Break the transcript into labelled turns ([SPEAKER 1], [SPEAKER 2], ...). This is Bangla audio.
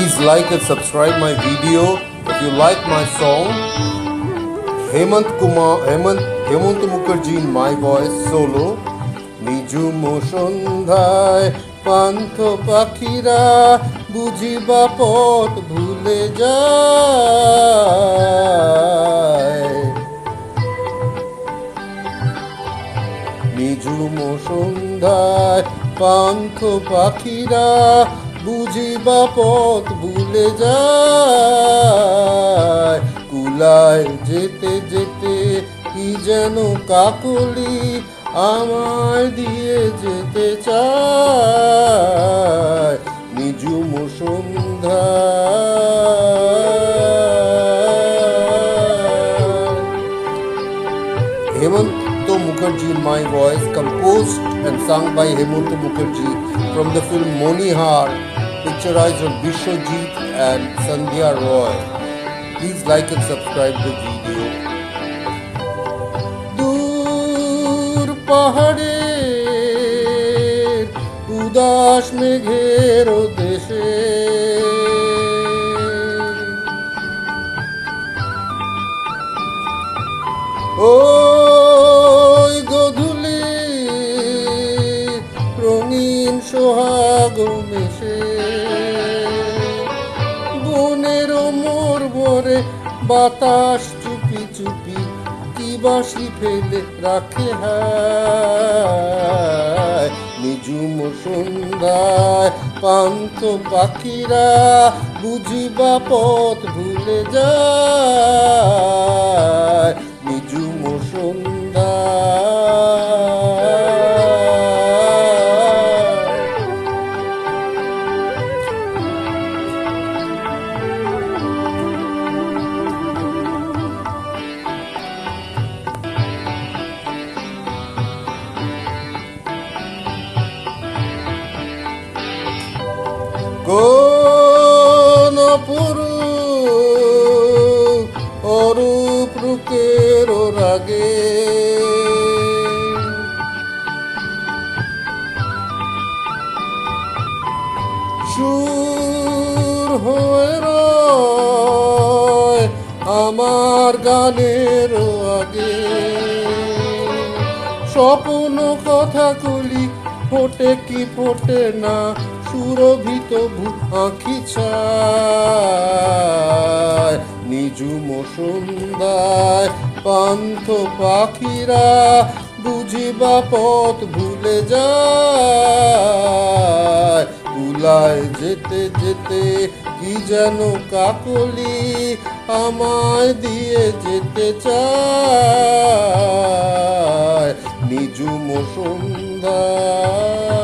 [SPEAKER 1] Please like and subscribe my video. If you like my song, Hemant Mukherjee in my voice solo. নিঝুম সন্ধ্যায় পান্থ পাখিরা বুঝিবা পথ ভুলে যায়। নিঝুম সন্ধ্যায় পান্থ পাখিরা বুঝিবা পথ ভুলে যায়। কুলায় যেতে যেতে কি যেন কাকলি আমায় দিয়ে যেতে চায়। নিঝুম সন্ধ্যায়। Hemant Mukherjee in my voice, composed and sung by Hemant Mukherjee from the film Monihar, picturized on Bishwajit and Sandhya Roy. Please like and subscribe the video. দূর পাহাড়ের উদাস মেঘের দেশে ওই গধূলি রঙিন সোহাগ মেশে বনের মোর ভরে বাতাস চুপি চুপি কি বাঁশি ফেলে রাখে হায়। নিঝুম সন্ধ্যায় পান্থ পাখিরা বুঝিবা পথ ভুলে যায়। নিঝুম কোন অপরূপ অরূপ রূপের রাগে সুর হয়ে রয় আমার গানের আগে। স্বপ্ন কথা কলি ফোটে কি ফোটে না সুরভিত আঁখি ছায়। নিঝুম সন্ধ্যায় পান্থ পাখিরা বুঝিবা পথ ভুলে যায়। কুলায় যেতে যেতে কি যেন কাকলি আমায় দিয়ে যেতে চায়। নিঝুম সন্ধ্যায়।